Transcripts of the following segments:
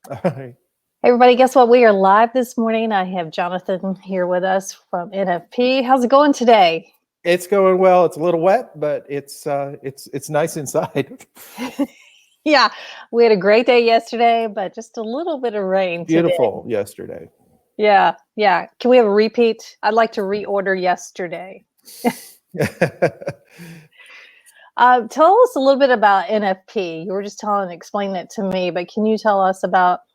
Hi. Hey everybody, guess what? We are live this morning. I have Jonathan here with us from NFP. How's it going today? It's going well. It's a little wet, but it's nice inside. Yeah, we had a great day yesterday, but just a little bit of rain today. Beautiful yesterday. Yeah. Can we have a repeat? I'd like to reorder yesterday. Tell us a little bit about NFP. You were just explaining it to me, but can you tell us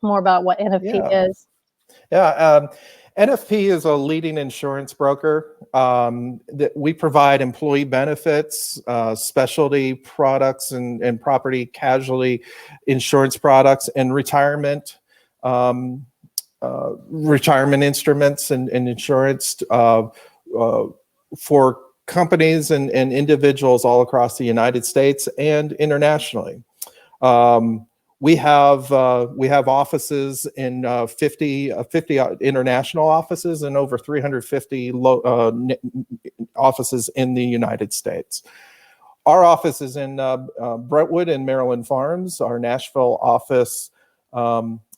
more about what NFP is? Yeah. NFP is a leading insurance broker that we provide employee benefits, specialty products, and property casualty insurance products, and retirement instruments and insurance for companies and individuals all across the United States and internationally. We have offices in 50 international offices and over 350 offices in the United States. Our office is in Brentwood and Maryland Farms. Our Nashville office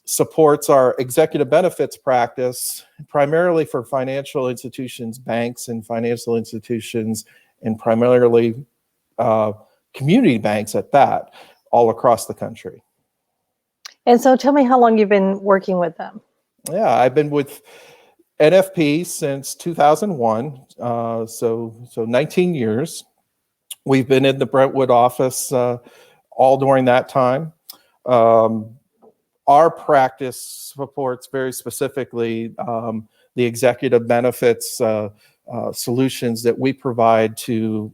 supports our executive benefits practice, primarily for financial institutions, banks, and financial institutions, and primarily community banks at that, all across the country. And so tell me how long you've been working with them. Yeah, I've been with NFP since 2001, so 19 years. We've been in the Brentwood office all during that time. Our practice supports very specifically the executive benefits solutions that we provide to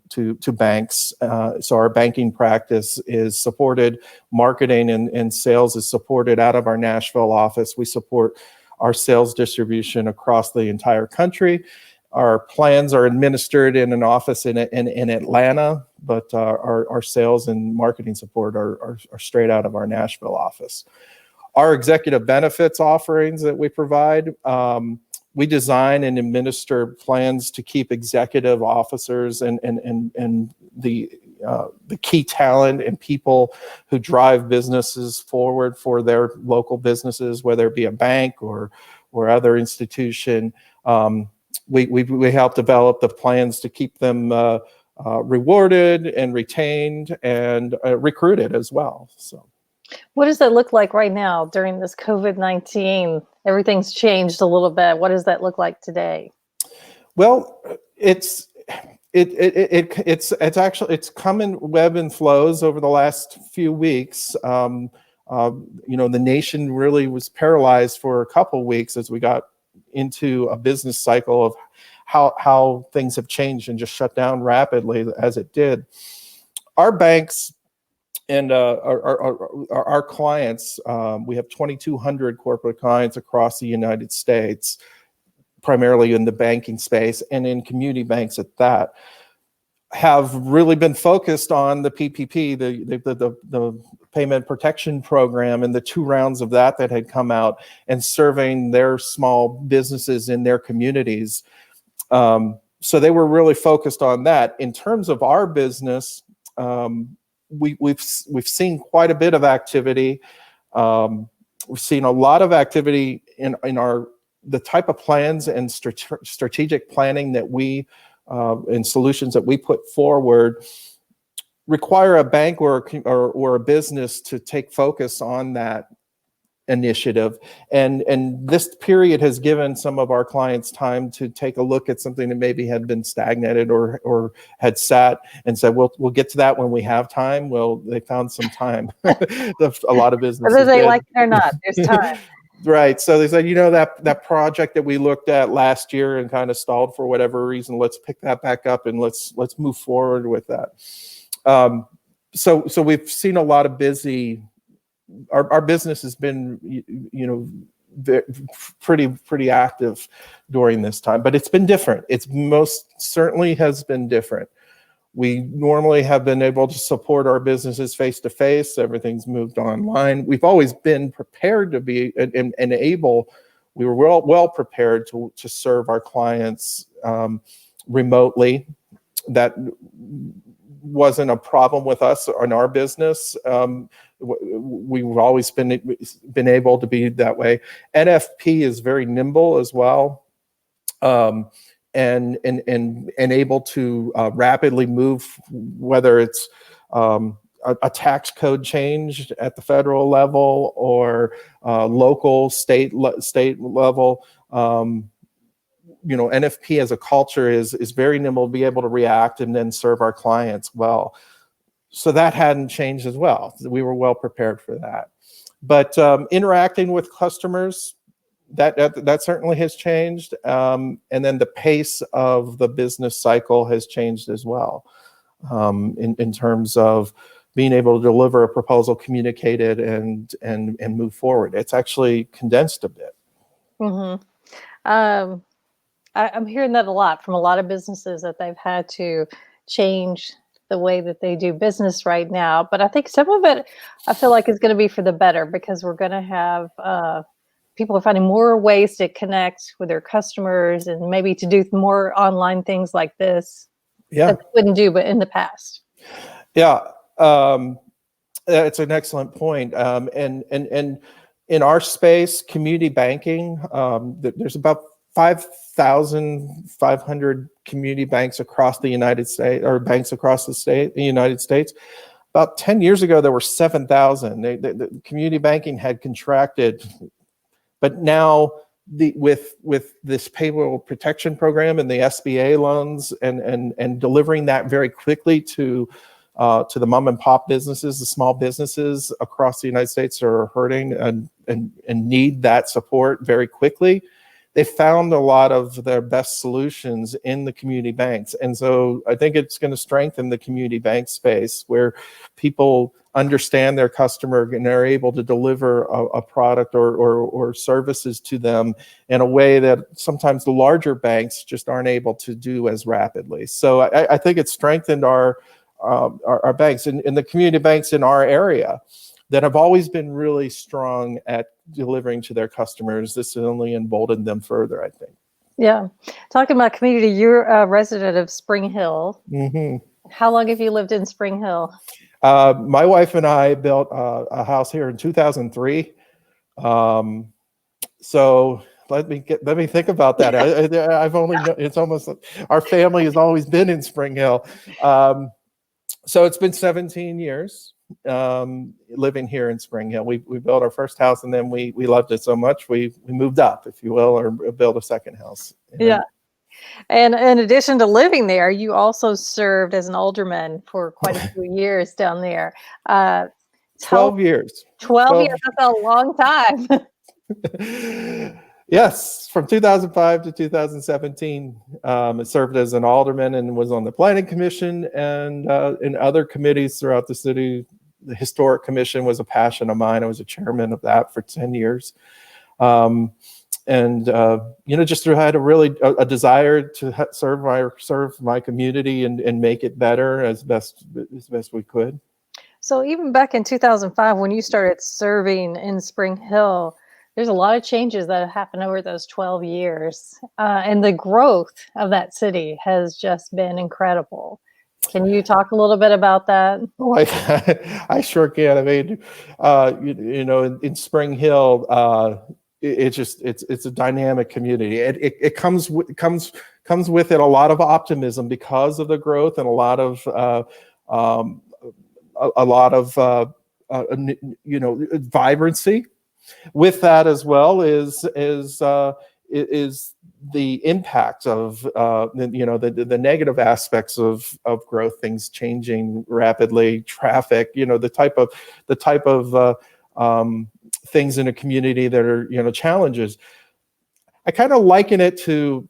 banks. So our banking practice is supported, marketing and sales is supported out of our Nashville office. We support our sales distribution across the entire country. Our plans are administered in an office in Atlanta, but our sales and marketing support are straight out of our Nashville office. Our executive benefits offerings that we provide, we design and administer plans to keep executive officers and the key talent and people who drive businesses forward for their local businesses, whether it be a bank or other institution. We help develop the plans to keep them rewarded and retained and recruited as well. So. What does that look like right now during this COVID-19? Everything's changed a little bit. What does that look like today? Well, it's come in web and flows over the last few weeks. The nation really was paralyzed for a couple weeks as we got into a business cycle of how things have changed and just shut down rapidly as it did. Our banks and our clients, we have 2,200 corporate clients across the United States, primarily in the banking space and in community banks at that, have really been focused on the PPP, the Payment Protection Program, and the 2 rounds of that had come out and serving their small businesses in their communities. So they were really focused on that. In terms of our business, we've seen quite a bit of activity. We've seen a lot of activity in the type of plans and strategic planning that we and solutions that we put forward require a bank or a business to take focus on that initiative. And this period has given some of our clients time to take a look at something that maybe had been stagnated or had sat and said, we'll get to that when we have time. Well, they found some time. A lot of businesses whether they did. like it or not, there's time. Right. So they said, that project that we looked at last year and kind of stalled for whatever reason, let's pick that back up and let's move forward with that. So we've seen a lot of busy. Our business has been, pretty active during this time, but it's been different. It's most certainly has been different. We normally have been able to support our businesses face-to-face. Everything's moved online. We've always been prepared to be and able. We were well prepared to serve our clients remotely. That wasn't a problem with us in our business. We've always been able to be that way. NFP is very nimble as well, and able to rapidly move, whether it's a tax code change at the federal level or local, state level. NFP as a culture is very nimble to be able to react and then serve our clients well. So that hadn't changed as well. We were well prepared for that. But interacting with customers, that certainly has changed. And then the pace of the business cycle has changed as well, in terms of being able to deliver a proposal, communicate it, and move forward. It's actually condensed a bit. Mm-hmm. I'm hearing that a lot from a lot of businesses, that they've had to change the way that they do business right now. But I think some of it, I feel like, is going to be for the better, because we're going to have people are finding more ways to connect with their customers, and maybe to do more online things like this that they wouldn't do but in the past. Yeah, it's an excellent point. And in our space, community banking, there's about 5,500 community banks across the United States, or banks across the United States. About 10 years ago, there were 7,000. The community banking had contracted, but now with this payroll protection program and the SBA loans and delivering that very quickly to the mom and pop businesses, the small businesses across the United States are hurting and need that support very quickly. They found a lot of their best solutions in the community banks. And so I think it's going to strengthen the community bank space, where people understand their customer and they're able to deliver a product or services to them in a way that sometimes the larger banks just aren't able to do as rapidly. So I think it's strengthened our banks and the community banks in our area that have always been really strong at delivering to their customers. This has only emboldened them further, I think. Yeah. Talking about community, you're a resident of Spring Hill. Mm-hmm. How long have you lived in Spring Hill? My wife and I built a house here in 2003. So let me think about that. I've only it's almost, our family has always been in Spring Hill. So it's been 17 years living here in Spring Hill. We built our first house, and then we loved it so much we moved up, if you will, or built a second house. Yeah. And in addition to living there, you also served as an alderman for quite a few years down there. 12 years. 12 years, that's a long time. Yes, from 2005 to 2017, I served as an alderman and was on the planning commission and in other committees throughout the city. The historic commission was a passion of mine. I was a chairman of that for 10 years. Just had a desire to serve my community and make it better as best we could. So even back in 2005, when you started serving in Spring Hill, there's a lot of changes that have happened over those 12 years. And the growth of that city has just been incredible. Can you talk a little bit about that? Oh, I sure can. I mean, in Spring Hill, it's a dynamic community. It comes with it a lot of optimism because of the growth, and a lot of vibrancy. With that as well is the impact of the negative aspects of growth, things changing rapidly, traffic, the type of things in a community that are challenges. I kind of liken it to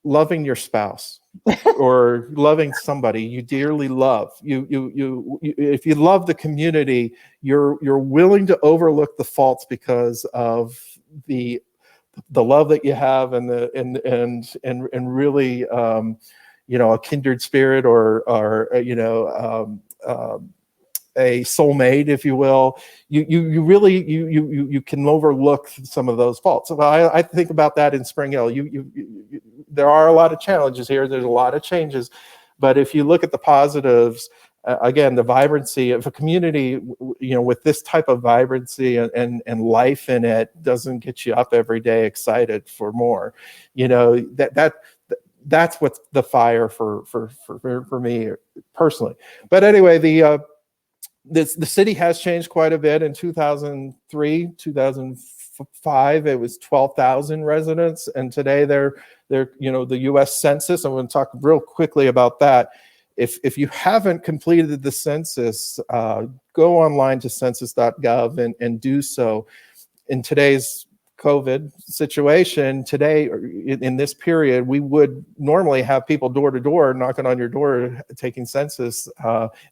loving your spouse or loving somebody you dearly love. If you love the community, you're willing to overlook the faults because of the love that you have and really a kindred spirit or a soulmate, if you will. You can overlook some of those faults. So I think about that in Spring Hill. There are a lot of challenges here. There's a lot of changes, but if you look at the positives, again, the vibrancy of a community, with this type of vibrancy and life in it doesn't get you up every day excited for more. That's what's the fire for me personally. But anyway, the city has changed quite a bit. In 2003, 2005, it was 12,000 residents, and today they're the U.S. Census. I'm going to talk real quickly about that. If you haven't completed the census, go online to census.gov and do so. In today's COVID situation, today, in this period, we would normally have people door to door knocking on your door taking census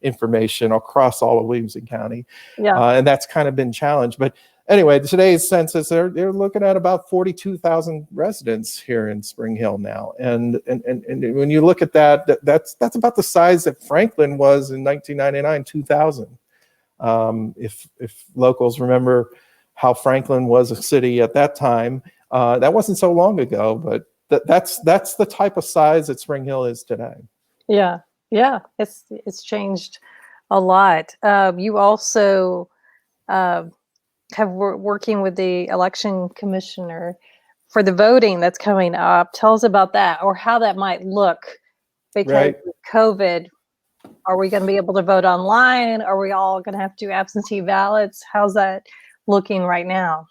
information across all of Williamson County. Yeah. And that's kind of been challenged. But anyway, today's census, they're looking at about 42,000 residents here in Spring Hill now. And when you look at that's about the size that Franklin was in 1999, 2000. If locals remember how Franklin was a city at that time, that wasn't so long ago, but that's the type of size that Spring Hill is today. Yeah, it's changed a lot. You also working with the election commissioner for the voting that's coming up. Tell us about that, or how that might look, because Right. with COVID, are we going to be able to vote online? Are we all going to have to do absentee ballots? How's that looking right now?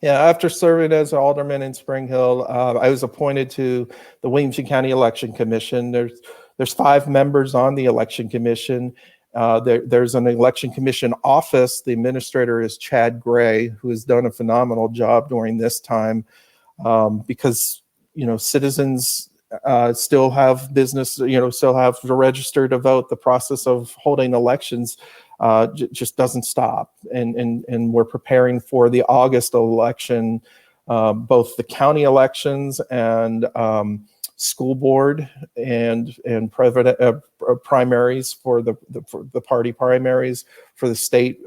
Yeah, after serving as alderman in Spring Hill, I was appointed to the Williamson County Election Commission. There's 5 members on the election commission. There's an election commission office. The administrator is Chad Gray, who has done a phenomenal job during this time, because citizens still have business, still have to register to vote. The process of holding elections just doesn't stop, and we're preparing for the August election, both the county elections and school board and primaries for the party primaries for the state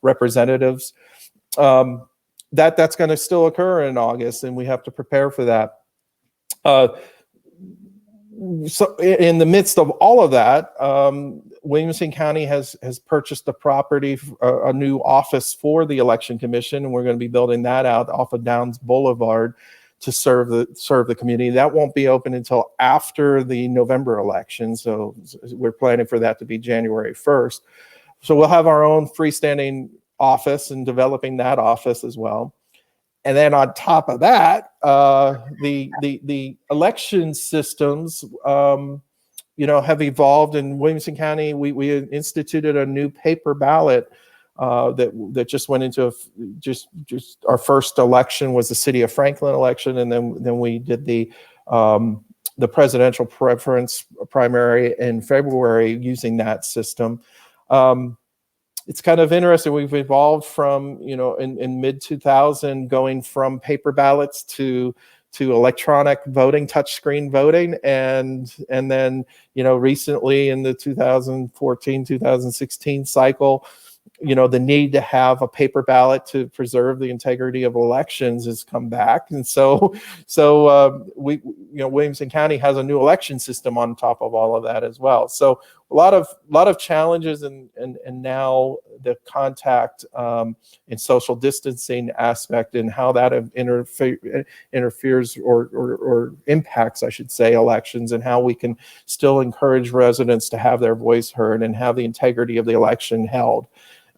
representatives. That's going to still occur in August, and we have to prepare for that. So in the midst of all of that, Williamson County has purchased a property, a new office for the election commission, and we're going to be building that out off of Downs Boulevard to serve the community. That won't be open until after the November election, so we're planning for that to be January 1st. So we'll have our own freestanding office and developing that office as well. And then on top of that, the election systems, have evolved. In Williamson County, we instituted a new paper ballot that just went into just our first election was the City of Franklin election, and then we did the presidential preference primary in February using that system. It's kind of interesting. We've evolved from, in mid-2000, going from paper ballots to electronic voting, touchscreen voting, and then, recently in the 2014, 2016 cycle, the need to have a paper ballot to preserve the integrity of elections has come back. And so Williamson County has a new election system on top of all of that as well. So a lot of challenges, and now the contact and social distancing aspect and how that interferes or impacts, I should say, elections, and how we can still encourage residents to have their voice heard and have the integrity of the election held.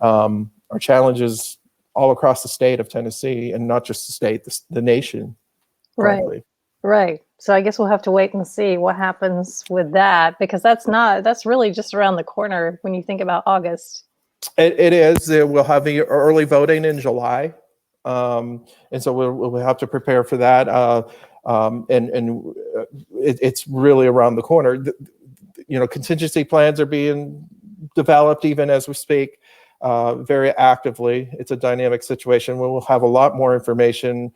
Our challenges all across the state of Tennessee, and not just the state, the nation. Frankly. Right. So I guess we'll have to wait and see what happens with that, because that's really just around the corner when you think about August. It is. We'll have the early voting in July. And so we'll have to prepare for that. It's really around the corner. Contingency plans are being developed even as we speak. Very actively. It's a dynamic situation. We'll have a lot more information.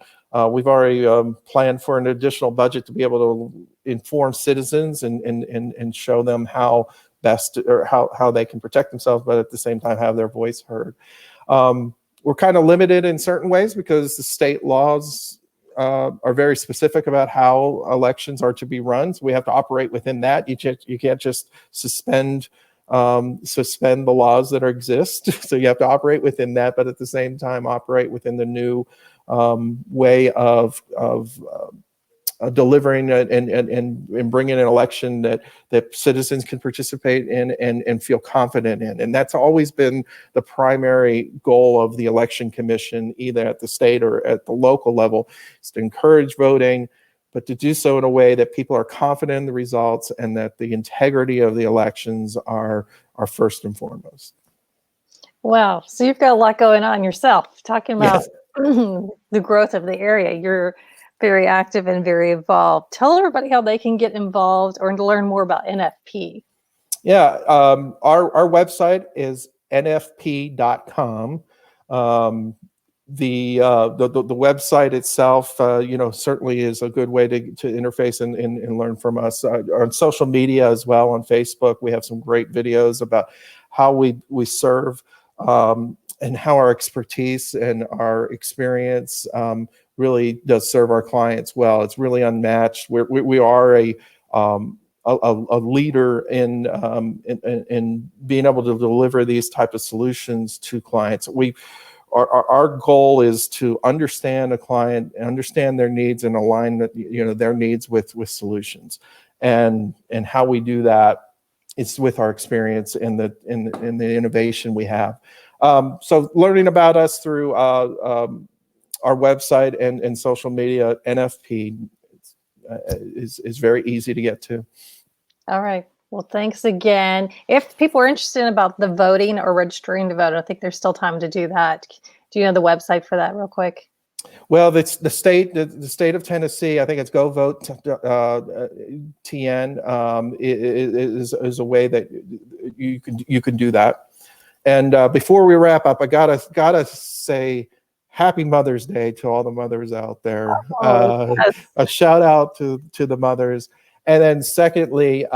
We've already planned for an additional budget to be able to inform citizens and show them how best, or how they can protect themselves, but at the same time have their voice heard. We're kind of limited in certain ways because the state laws are very specific about how elections are to be run. So we have to operate within that. You can't just suspend suspend the laws that exist. So you have to operate within that, but at the same time operate within the new way of delivering and bringing an election that citizens can participate in and feel confident in. And that's always been the primary goal of the Election Commission, either at the state or at the local level, is to encourage voting, but to do so in a way that people are confident in the results and that the integrity of the elections are first and foremost. Wow. So you've got a lot going on yourself, talking about Yes. the growth of the area. You're very active and very involved. Tell everybody how they can get involved or to learn more about NFP. Yeah, our website is nfp.com. The website itself, certainly is a good way to interface and learn from us. On social media as well, on Facebook, we have some great videos about how we serve and how our expertise and our experience really does serve our clients well. It's really unmatched. We are a leader in being able to deliver these type of solutions to clients. Our goal is to understand a client, understand their needs, and align their needs with solutions. And how we do that is with our experience in the innovation we have. So learning about us through our website and social media, NFP, is very easy to get to. All right. Well, thanks again. If people are interested about the voting or registering to vote, I think there's still time to do that. Do you know the website for that real quick? Well, the state of Tennessee, I think it's Go Vote TN, is a way that you can do that. And before we wrap up, I gotta say Happy Mother's Day to all the mothers out there. Yes. A shout out to the mothers. And then secondly,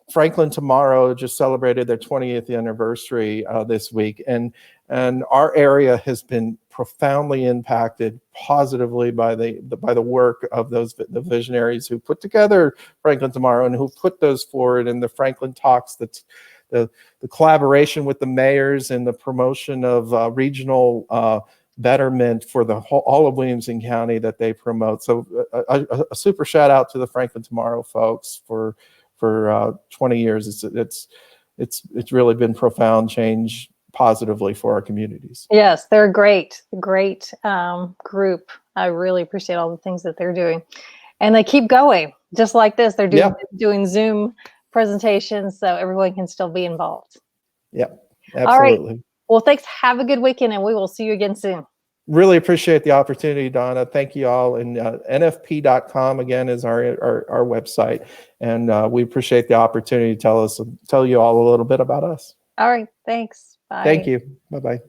Franklin tomorrow just celebrated their 20th anniversary this week, and our area has been profoundly impacted positively by the work of the visionaries who put together Franklin tomorrow and who put those forward in the Franklin Talks. That's the collaboration with the mayors and the promotion of regional betterment for all of Williamson County that they promote. So a super shout out to the Franklin Tomorrow folks for 20 years. It's really been profound change positively for our communities. Yes, they're a great group. I really appreciate all the things that they're doing, and they keep going just like this. They're doing Zoom presentations so everyone can still be involved. Yeah, absolutely. All right. Well, thanks. Have a good weekend, and we will see you again soon. Really appreciate the opportunity, Donna. Thank you all. And nfp.com again is our website, and we appreciate the opportunity to tell you all a little bit about us. All right. Thanks. Bye. Thank you. Bye-bye.